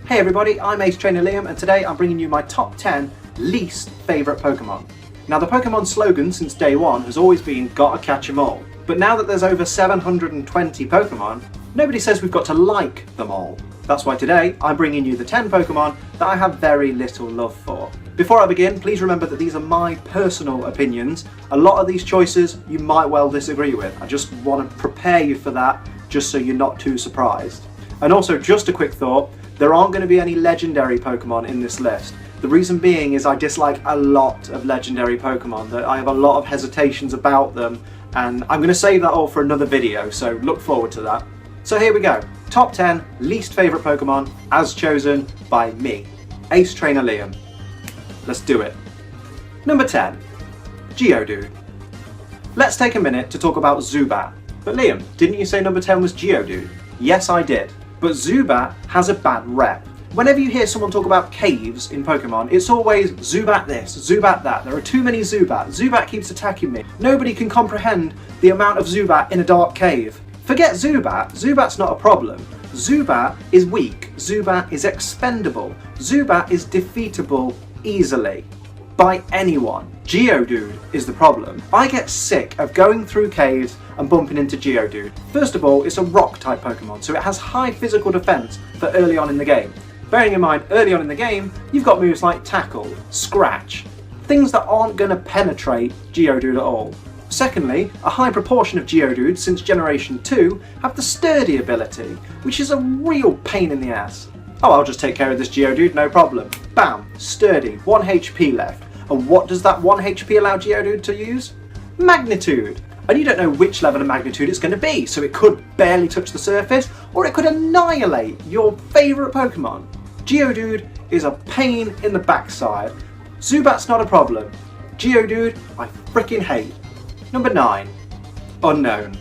Hey everybody, I'm Ace Trainer Liam and today I'm bringing you my top 10 least favourite Pokemon. Now the Pokemon slogan since day one has always been gotta catch 'em all, but now that there's over 720 Pokemon, nobody says we've got to like them all. That's why today I'm bringing you the 10 Pokemon that I have very little love for. Before I begin, please remember that these are my personal opinions. A lot of these choices you might well disagree with. I just want to prepare you for that, just so you're not too surprised. And also, just a quick thought, there aren't going to be any legendary Pokemon in this list. The reason being is I dislike a lot of legendary Pokemon, that I have a lot of hesitations about them, and I'm going to save that all for another video, so look forward to that. So here we go, top 10 least favourite Pokemon as chosen by me, Ace Trainer Liam. Let's do it. Number 10, Geodude. Let's take a minute to talk about Zubat. But Liam, didn't you say number 10 was Geodude? Yes, I did. But Zubat has a bad rep. Whenever you hear someone talk about caves in Pokemon, it's always Zubat this, Zubat that. There are too many Zubat. Zubat keeps attacking me. Nobody can comprehend the amount of Zubat in a dark cave. Forget Zubat. Zubat's not a problem. Zubat is weak. Zubat is expendable. Zubat is defeatable easily by anyone. Geodude is the problem. I get sick of going through caves and bumping into Geodude. First of all, it's a rock type Pokemon, so it has high physical defense for early on in the game. Bearing in mind, early on in the game, you've got moves like Tackle, Scratch, things that aren't going to penetrate Geodude at all. Secondly, a high proportion of Geodude since Generation 2 have the Sturdy ability, which is a real pain in the ass. Oh, I'll just take care of this Geodude, no problem. Bam, Sturdy, 1 HP left. And what does that 1 HP allow Geodude to use? Magnitude. And you don't know which level of magnitude it's going to be, so it could barely touch the surface, or it could annihilate your favourite Pokemon. Geodude is a pain in the backside. Zubat's not a problem. Geodude, I freaking hate. Number 9, Unknown.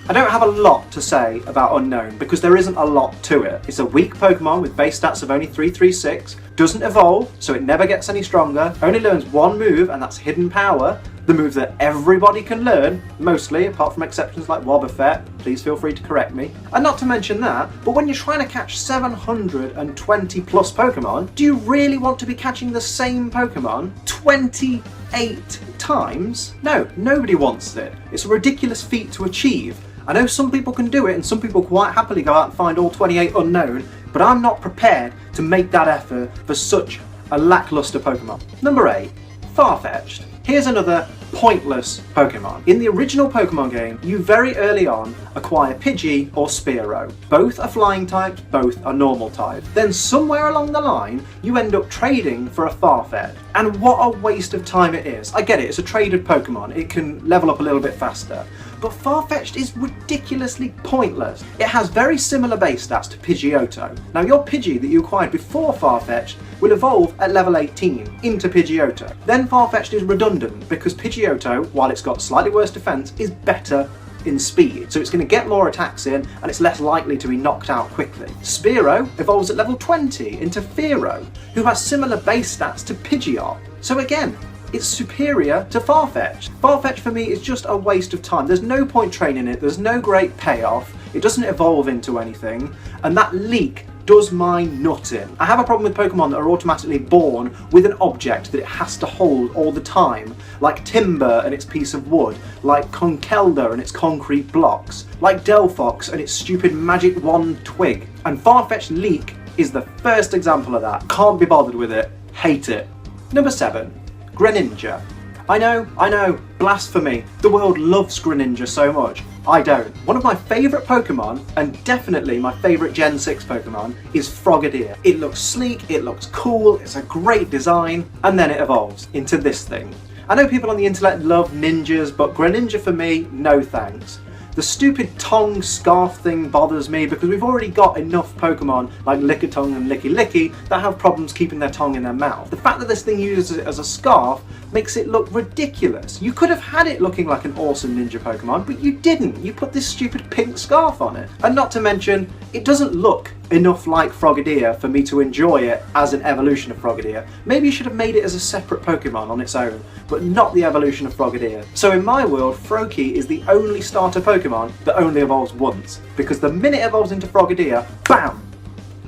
I don't have a lot to say about Unknown because there isn't a lot to it. It's a weak Pokemon with base stats of only 336, doesn't evolve, so it never gets any stronger, only learns one move, and that's Hidden Power, the move that everybody can learn, mostly, apart from exceptions like Wobbuffet. Please feel free to correct me. And not to mention that, but when you're trying to catch 720 plus Pokemon, do you really want to be catching the same Pokemon 28 times? No, nobody wants it. It's a ridiculous feat to achieve. I know some people can do it and some people quite happily go out and find all 28 Unknown, but I'm not prepared to make that effort for such a lackluster Pokemon. Number 8, Farfetch'd. Here's another pointless Pokemon. In the original Pokemon game, you very early on acquire Pidgey or Spearow. Both are flying types, both are normal types. Then somewhere along the line, you end up trading for a Farfetch'd. And what a waste of time it is. I get it, it's a traded Pokemon, it can level up a little bit faster. But Farfetch'd is ridiculously pointless. It has very similar base stats to Pidgeotto. Now your Pidgey that you acquired before Farfetch'd will evolve at level 18 into Pidgeotto. Then Farfetch'd is redundant because Pidgeotto, while it's got slightly worse defense, is better in speed. So it's going to get more attacks in and it's less likely to be knocked out quickly. Spearow evolves at level 20 into Fearow, who has similar base stats to Pidgeot. So again, it's superior to Farfetch'd. Farfetch'd for me is just a waste of time. There's no point training it, there's no great payoff, it doesn't evolve into anything, and that leak does my nut in. I have a problem with Pokemon that are automatically born with an object that it has to hold all the time, like Timber and its piece of wood, like Conkeldurr and its concrete blocks, like Delphox and its stupid magic wand twig. And Farfetch'd Leak is the first example of that. Can't be bothered with it, hate it. Number 7, Greninja. I know, blasphemy. The world loves Greninja so much. I don't. One of my favourite Pokemon, and definitely my favourite Gen 6 Pokemon, is Frogadier. It looks sleek, it looks cool, it's a great design, and then it evolves into this thing. I know people on the internet love ninjas, but Greninja for me, no thanks. The stupid tongue scarf thing bothers me because we've already got enough Pokemon like Lickitung and Licky that have problems keeping their tongue in their mouth. The fact that this thing uses it as a scarf makes it look ridiculous. You could have had it looking like an awesome ninja Pokemon, but you didn't. You put this stupid pink scarf on it. And not to mention, it doesn't look enough like Frogadier for me to enjoy it as an evolution of Frogadier. Maybe you should have made it as a separate Pokemon on its own, but not the evolution of Frogadier. So in my world, Froakie is the only starter Pokemon that only evolves once, because the minute it evolves into Frogadier, BAM!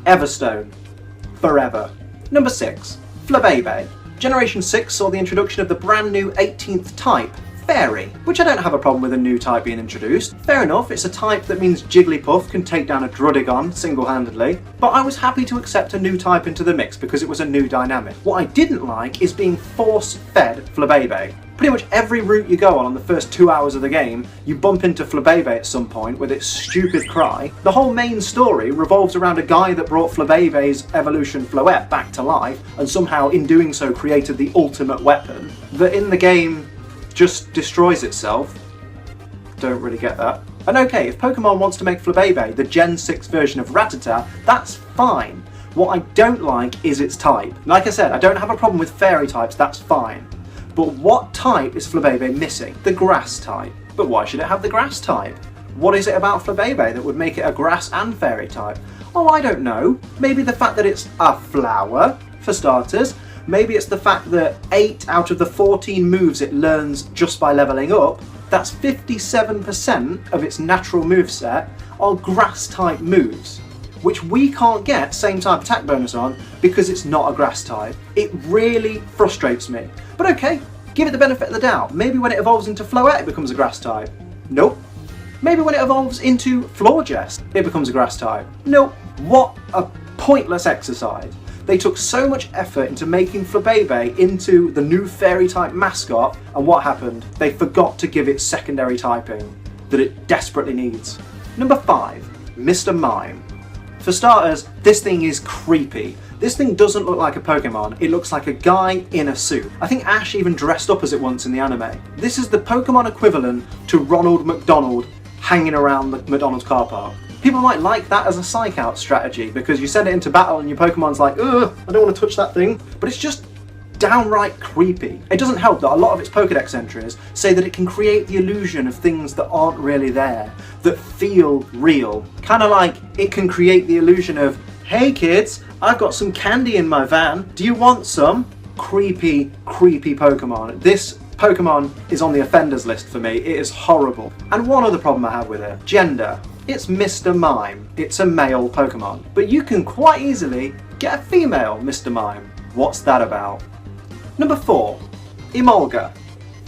Everstone. forever. Number 6. Flabebe. Generation 6 saw the introduction of the brand new 18th type, Fairy, which I don't have a problem with a new type being introduced. Fair enough, it's a type that means Jigglypuff can take down a Drudigon single-handedly, but I was happy to accept a new type into the mix because it was a new dynamic. What I didn't like is being force-fed Flabebe. Pretty much every route you go on the first 2 hours of the game, you bump into Flabebe at some point with its stupid cry. The whole main story revolves around a guy that brought Flabebe's evolution Floette back to life, and somehow in doing so created the ultimate weapon that in the game just destroys itself. Don't really get that. And okay, if Pokemon wants to make Flabebe the Gen 6 version of Rattata, that's fine. What I don't like is its type. Like I said, I don't have a problem with fairy types, that's fine. But what type is Flabebe missing? The grass type. But why should it have the grass type? What is it about Flabebe that would make it a grass and fairy type? Oh, I don't know. Maybe the fact that it's a flower, for starters. Maybe it's the fact that 8 out of the 14 moves it learns just by levelling up, that's 57% of its natural moveset, are grass type moves, which we can't get same type attack bonus on because it's not a grass type. It really frustrates me. But okay, give it the benefit of the doubt. Maybe when it evolves into Floette it becomes a grass type. Nope. Maybe when it evolves into Florges it becomes a grass type. Nope. What a pointless exercise. They took so much effort into making Flabebe into the new fairy type mascot, and what happened? They forgot to give it secondary typing that it desperately needs. Number 5. Mr Mime. For starters, this thing is creepy. This thing doesn't look like a Pokemon, it looks like a guy in a suit. I think Ash even dressed up as it once in the anime. This is the Pokemon equivalent to Ronald McDonald hanging around the McDonald's car park. People might like that as a psych out strategy because you send it into battle and your Pokemon's like, ugh, I don't want to touch that thing. But it's just downright creepy. It doesn't help that a lot of its Pokédex entries say that it can create the illusion of things that aren't really there, that feel real. Kind of like it can create the illusion of, hey kids, I've got some candy in my van, do you want some? Creepy, creepy Pokemon. This Pokemon is on the offenders list for me, it is horrible. And one other problem I have with it, gender. It's Mr Mime, it's a male Pokemon. But you can quite easily get a female Mr Mime. What's that about? Number 4. Emolga.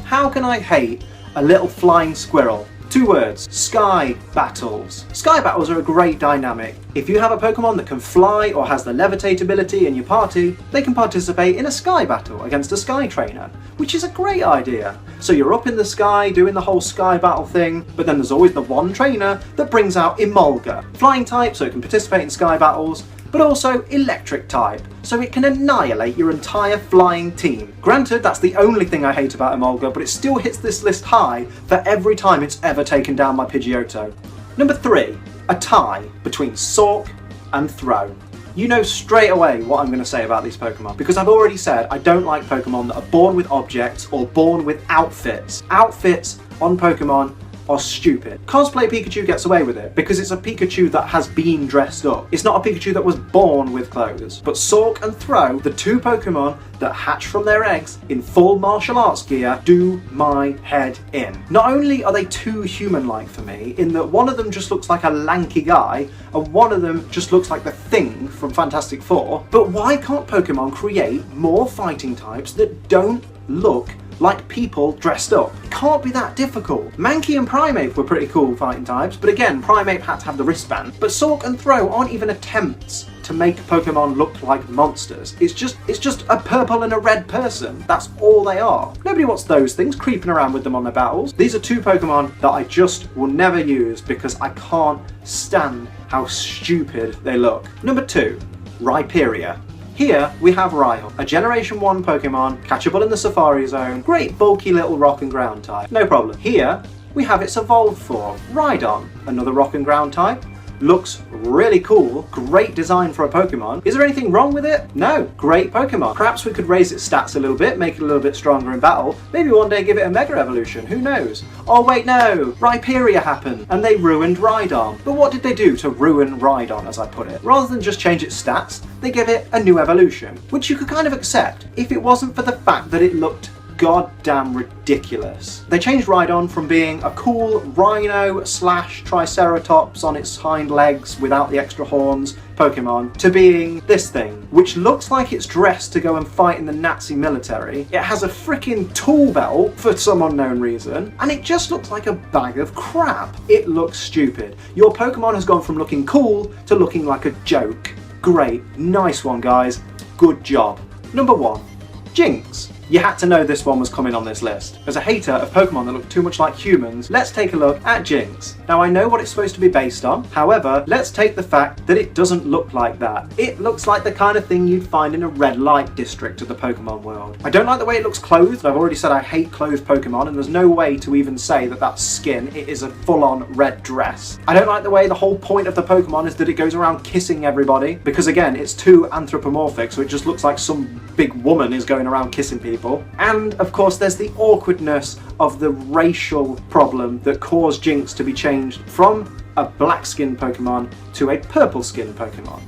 How can I hate a little flying squirrel? 2 words, Sky Battles. Sky Battles are a great dynamic. If you have a Pokemon that can fly or has the levitate ability in your party, they can participate in a Sky Battle against a Sky Trainer, which is a great idea. So you're up in the sky doing the whole Sky Battle thing, but then there's always the one trainer that brings out Emolga. Flying type, so it can participate in Sky Battles, but also electric type, so it can annihilate your entire flying team. Granted, that's the only thing I hate about Emolga, but it still hits this list high for every time it's ever taken down my Pidgeotto. Number 3, a tie between Sork and Throw. You know straight away what I'm going to say about these Pokemon, because I've already said I don't like Pokemon that are born with objects or born with outfits. Outfits on Pokemon are stupid. Cosplay Pikachu gets away with it because it's a Pikachu that has been dressed up. It's not a Pikachu that was born with clothes. But Sork and Throw, the 2 Pokemon that hatch from their eggs in full martial arts gear, do my head in. Not only are they too human-like for me, in that one of them just looks like a lanky guy, and one of them just looks like the Thing from Fantastic Four, but why can't Pokemon create more fighting types that don't look like people dressed up? It can't be that difficult. Mankey and Primeape were pretty cool fighting types, but again, Primeape had to have the wristband. But Sork and Throw aren't even attempts to make Pokemon look like monsters. It's just a purple and a red person. That's all they are. Nobody wants those things creeping around with them on their battles. These are 2 Pokemon that I just will never use because I can't stand how stupid they look. Number 2, Rhyperior. Here we have Rhyhorn, a Generation 1 Pokemon, catchable in the Safari Zone, great bulky little rock and ground type, no problem. Here we have its evolved form, Rhydon, another rock and ground type, looks really cool, great design for a Pokemon. Is there anything wrong with it? No, great Pokemon. Perhaps we could raise its stats a little bit, make it a little bit stronger in battle, maybe one day give it a Mega Evolution, who knows? Oh wait, no, Rhyperior happened, and they ruined Rhydon. But what did they do to ruin Rhydon, as I put it? Rather than just change its stats, they give it a new evolution, which you could kind of accept if it wasn't for the fact that it looked goddamn ridiculous. They changed Rhydon from being a cool rhino slash triceratops on its hind legs without the extra horns Pokemon to being this thing, which looks like it's dressed to go and fight in the Nazi military. It has a freaking tool belt for some unknown reason, and it just looks like a bag of crap. It looks stupid. Your Pokemon has gone from looking cool to looking like a joke. Great, nice one guys, good job. Number 1, Jinx. You had to know this one was coming on this list. As a hater of Pokemon that look too much like humans, let's take a look at Jinx. Now I know what it's supposed to be based on, however, let's take the fact that it doesn't look like that. It looks like the kind of thing you'd find in a red light district of the Pokemon world. I don't like the way it looks clothed. I've already said I hate clothed Pokemon, and there's no way to even say that that's skin. It is a full-on red dress. I don't like the way the whole point of the Pokemon is that it goes around kissing everybody, because again, it's too anthropomorphic, so it just looks like some big woman is going around kissing people. And of course there's the awkwardness of the racial problem that caused Jinx to be changed from a black skinned Pokemon to a purple skinned Pokemon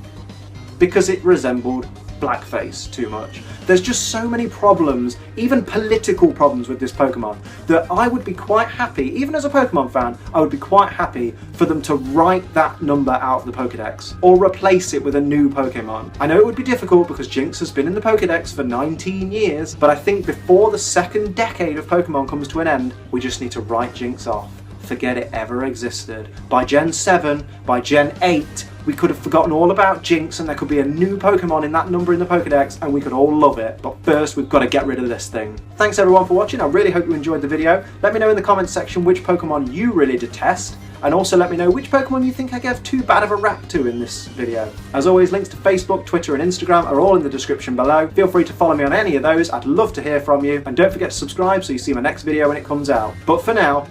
because it resembled blackface too much. There's just so many problems, even political problems with this Pokemon, that I would be quite happy, even as a Pokemon fan, I would be quite happy for them to write that number out of the Pokédex or replace it with a new Pokemon. I know it would be difficult because Jinx has been in the Pokédex for 19 years, but I think before the second decade of Pokemon comes to an end, we just need to write Jinx off. Forget it ever existed. By Gen 7, by Gen 8, we could have forgotten all about Jinx and there could be a new Pokemon in that number in the Pokédex and we could all love it. But first, we've got to get rid of this thing. Thanks everyone for watching. I really hope you enjoyed the video. Let me know in the comments section which Pokemon you really detest. And also let me know which Pokemon you think I gave too bad of a rap to in this video. As always, links to Facebook, Twitter and Instagram are all in the description below. Feel free to follow me on any of those. I'd love to hear from you. And don't forget to subscribe so you see my next video when it comes out. But for now,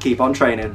keep on training.